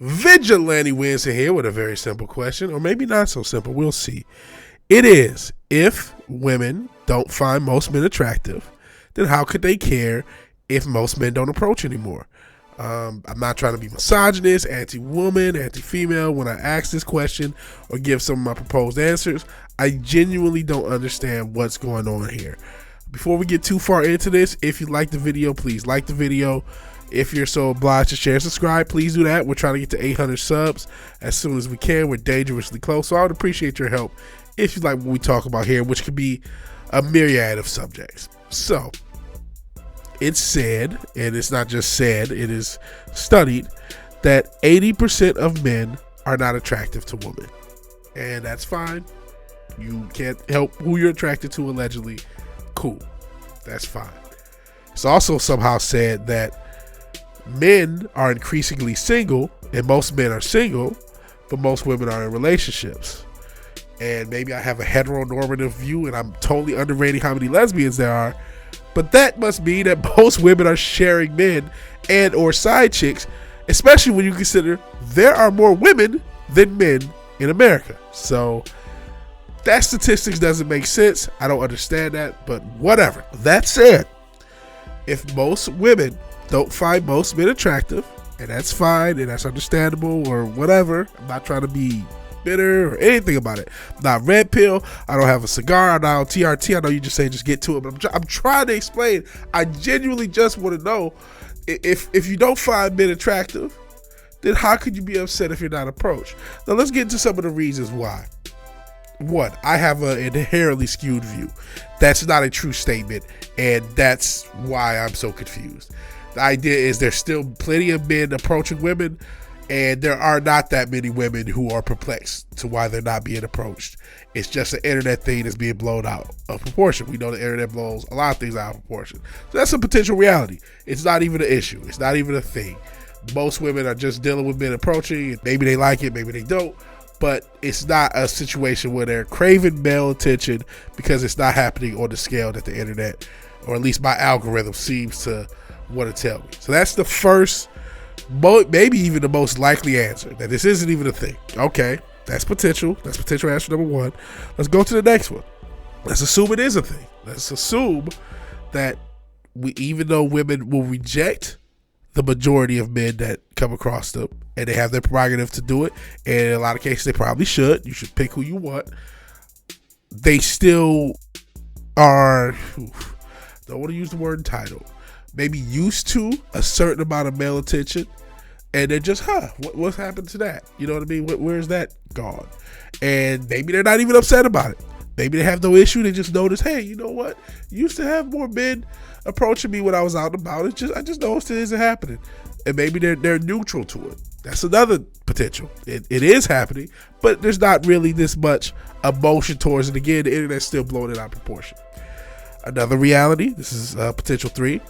VigilanteWilliamson here with a very simple question, or maybe not so simple. We'll see. It is, if women don't find most men attractive, then how could they care if most men don't approach anymore? I'm not trying to be misogynist, anti-woman, anti-female when I ask this question or give some of my proposed answers. I genuinely don't understand what's going on here. Before we get too far into this, if you like the video, please like the video. If you're so obliged to share and subscribe, please do that. We're trying to get to 800 subs as soon as we can. We're dangerously close, so I would appreciate your help if you like what we talk about here, which could be a myriad of subjects. So, it's said, and it's not just said, it is studied, that 80% of men are not attractive to women. And that's fine. You can't help who you're attracted to, allegedly. Cool. That's fine. It's also somehow said that men are increasingly single, and most men are single, but most women are in relationships. And maybe I have a heteronormative view and I'm totally underrating how many lesbians there are, but that must mean that most women are sharing men and or side chicks, especially when you consider there are more women than men in America. So that statistics doesn't make sense. I don't understand that, but whatever. That said, if most women don't find most men attractive, and that's fine and that's understandable or whatever, I'm not trying to be bitter or anything about it. I'm not red pill. I don't have a cigar. I'm not on TRT. I know you just say just get to it, but I'm trying to explain. I genuinely just want to know, if you don't find men attractive, then how could you be upset if you're not approached? Now let's get into some of the reasons why. One, I have an inherently skewed view. That's not a true statement, and that's why I'm so confused. The idea is there's still plenty of men approaching women, and there are not that many women who are perplexed to why they're not being approached. It's just an internet thing that's being blown out of proportion. We know the internet blows a lot of things out of proportion. So that's a potential reality. It's not even an issue. It's not even a thing. Most women are just dealing with men approaching, and maybe they like it, maybe they don't. But it's not a situation where they're craving male attention because it's not happening on the scale that the internet, or at least my algorithm, seems to want to tell me. So that's the first, maybe even the most likely answer, that this isn't even a thing. Okay, that's potential. That's potential answer number one. Let's go to the next one. Let's assume it is a thing. Let's assume that even though women will reject the majority of men that come across them, and they have their prerogative to do it, and in a lot of cases they probably should. You should pick who you want. They still are, don't want to use the word entitled, maybe used to a certain amount of male attention, and they're just, what's happened to that? You know what I mean? Where's that gone? And maybe they're not even upset about it. Maybe they have no issue. They just notice, hey, you know what? Used to have more men approaching me when I was out and about. I just noticed it isn't happening. And maybe they're neutral to it. That's another potential. It is happening, but there's not really this much emotion towards it. Again, the internet's still blowing it out of proportion. Another reality, this is potential 3.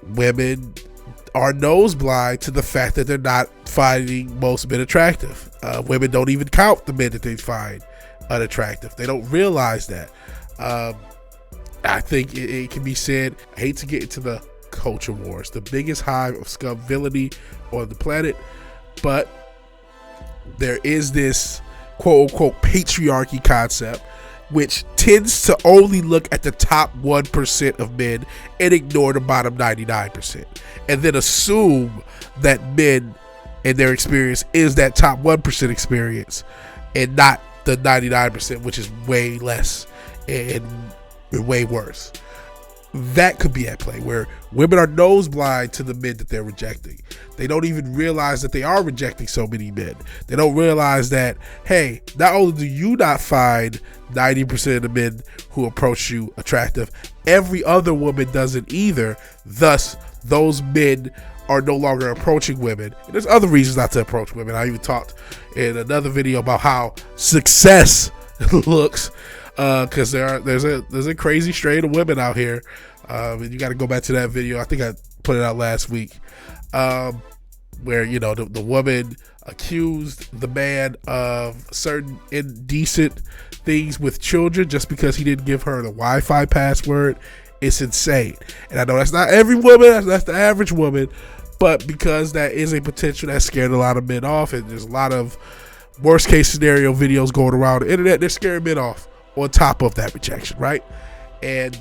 Women are nose blind to the fact that they're not finding most men attractive. Women don't even count the men that they find unattractive. They don't realize that. I think it can be said, I hate to get into the culture wars, the biggest hive of scum villainy on the planet, but there is this quote unquote patriarchy concept which tends to only look at the top 1% of men and ignore the bottom 99%, and then assume that men and their experience is that top 1% experience and not the 99%, which is way less and way worse. That could be at play, where women are nose blind to the men that they're rejecting. They don't even realize that they are rejecting so many men. They don't realize that, hey, not only do you not find 90% of the men who approach you attractive, every other woman doesn't either. Thus, those men are no longer approaching women. And there's other reasons not to approach women. I even talked in another video about how success looks. Because there's a crazy strain of women out here. And you got to go back to that video. I think I put it out last week, where the woman accused the man of certain indecent things with children just because he didn't give her the Wi-Fi password. It's insane. And I know that's not every woman. That's the average woman. But because that is a potential that scared a lot of men off, and there's a lot of worst case scenario videos going around the internet, they're scaring men off on top of that rejection, right? And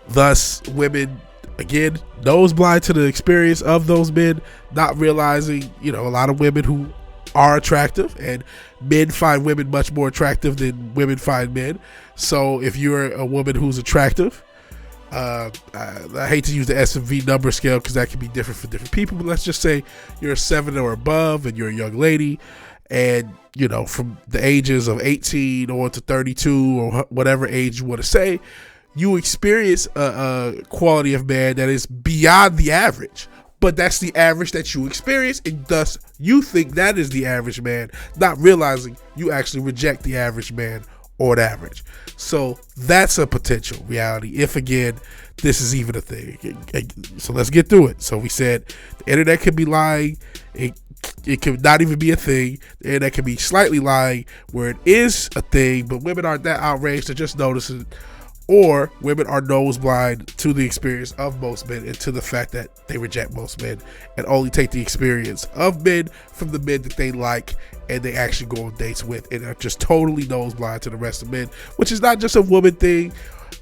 thus women, again, nose blind to the experience of those men, not realizing, a lot of women who are attractive, and men find women much more attractive than women find men. So if you're a woman who's attractive, I hate to use the S&V number scale because that can be different for different people, but let's just say you're a 7 or above and you're a young lady, and from the ages of 18 on to 32 or whatever age you want to say, you experience a quality of man that is beyond the average. But that's the average that you experience, and thus you think that is the average man, not realizing you actually reject the average man on average. So that's a potential reality if, again, this is even a thing. So let's get through it. So we said the internet could be lying. It could not even be a thing. The internet can be slightly lying where it is a thing, but women aren't that outraged to just notice it. Or women are nose blind to the experience of most men and to the fact that they reject most men and only take the experience of men from the men that they like and they actually go on dates with, and are just totally nose blind to the rest of men, which is not just a woman thing.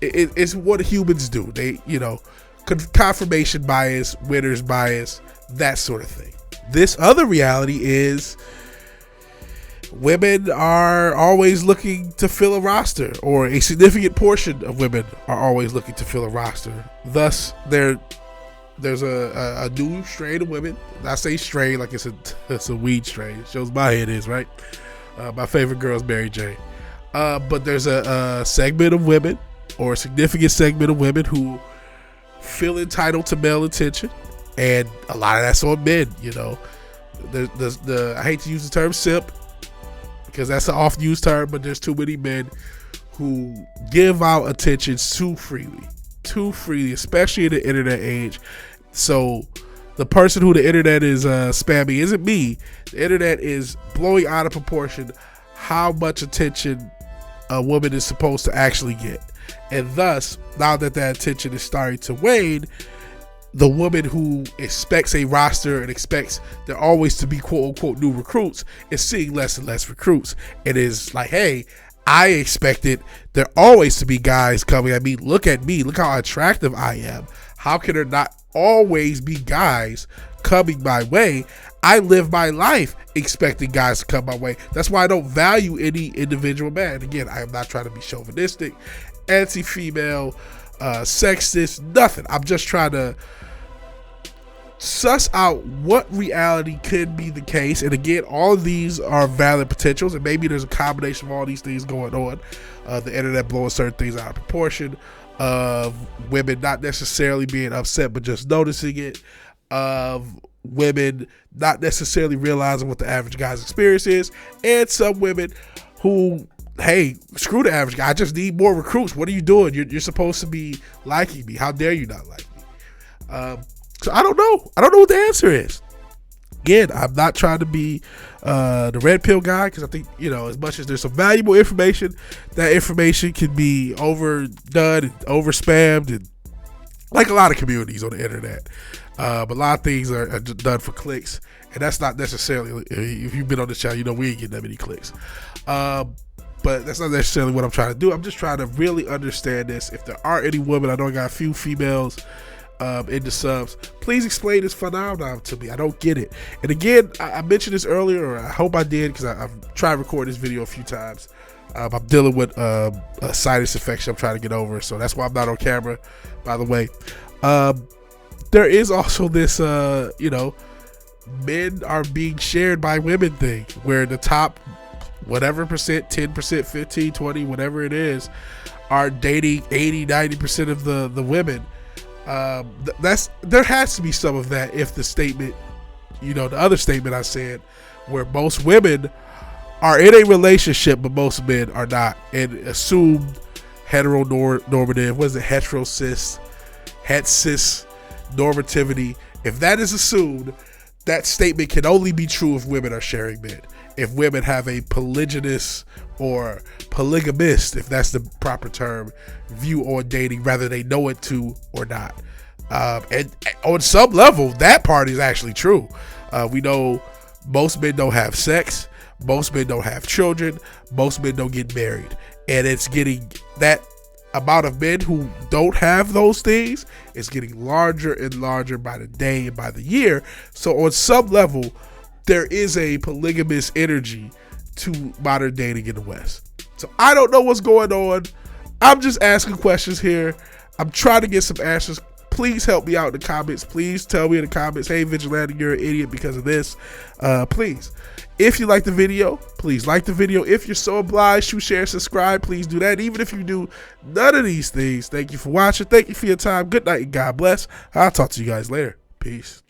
It's what humans do. They, confirmation bias, winner's bias, that sort of thing. This other reality is women are always looking to fill a roster, or a significant portion of women are always looking to fill a roster. Thus, there's a new strain of women. I say strain like it's a weed strain. It shows my head is, right? My favorite girl is Mary Jane. But there's a segment of women, or a significant segment of women, who feel entitled to male attention, and a lot of that's on men. I hate to use the term simp, because that's an oft-used term, but there's too many men who give out attention too freely, especially in the internet age. So the person who the internet is spamming isn't me. The internet is blowing out of proportion how much attention a woman is supposed to actually get. And thus, now that attention is starting to wane, the woman who expects a roster and expects there always to be quote unquote new recruits is seeing less and less recruits. It is like, hey, I expected there always to be guys coming at me. Look at me. Look how attractive I am. How can there not always be guys coming my way? I live my life expecting guys to come my way. That's why I don't value any individual man. Again, I am not trying to be chauvinistic, anti-female, sexist, nothing. I'm just trying to suss out what reality could be the case. And again, all of these are valid potentials, and maybe there's a combination of all these things going on. The internet blowing certain things out of proportion, of women not necessarily being upset but just noticing it, of women not necessarily realizing what the average guy's experience is, and some women who, hey, screw the average guy, I just need more recruits. What are you doing? You're supposed to be liking me. How dare you not like me? So I don't know. I don't know what the answer is. Again, I'm not trying to be the red pill guy, because I think, as much as there's some valuable information, that information can be overdone and over-spammed, and like a lot of communities on the internet. But a lot of things are done for clicks, and that's not necessarily, if you've been on this channel, we ain't getting that many clicks. But that's not necessarily what I'm trying to do. I'm just trying to really understand this. If there are any women, I know I got a few females in the subs, please explain this phenomenon to me. I don't get it. And again, I mentioned this earlier, or I hope I did, because I've tried to record this video a few times. I'm dealing with a sinus infection I'm trying to get over, so that's why I'm not on camera, by the way. There is also this, men are being shared by women thing, where the top whatever percent, 10%, 15, 20, whatever it is, are dating 80, 90% of the women. There has to be some of that if the statement, the other statement I said, where most women are in a relationship but most men are not, and assumed heteronormative, what is it, het cis normativity, if that is assumed, that statement can only be true if women are sharing men. If women have a polygynous or polygamist, if that's the proper term, view on dating, whether they know it to or not. And on some level, that part is actually true. We know most men don't have sex, most men don't have children, most men don't get married, and it's getting that amount of men who don't have those things is getting larger and larger by the day and by the year. So on some level, there is a polygamous energy to modern dating in the West. So I don't know what's going on. I'm just asking questions here. I'm trying to get some answers. Please help me out in the comments. Please tell me in the comments, hey, Vigilante, you're an idiot because of this. Please. If you like the video, please like the video. If you're so obliged to share, subscribe, please do that. Even if you do none of these things, thank you for watching. Thank you for your time. Good night and God bless. I'll talk to you guys later. Peace.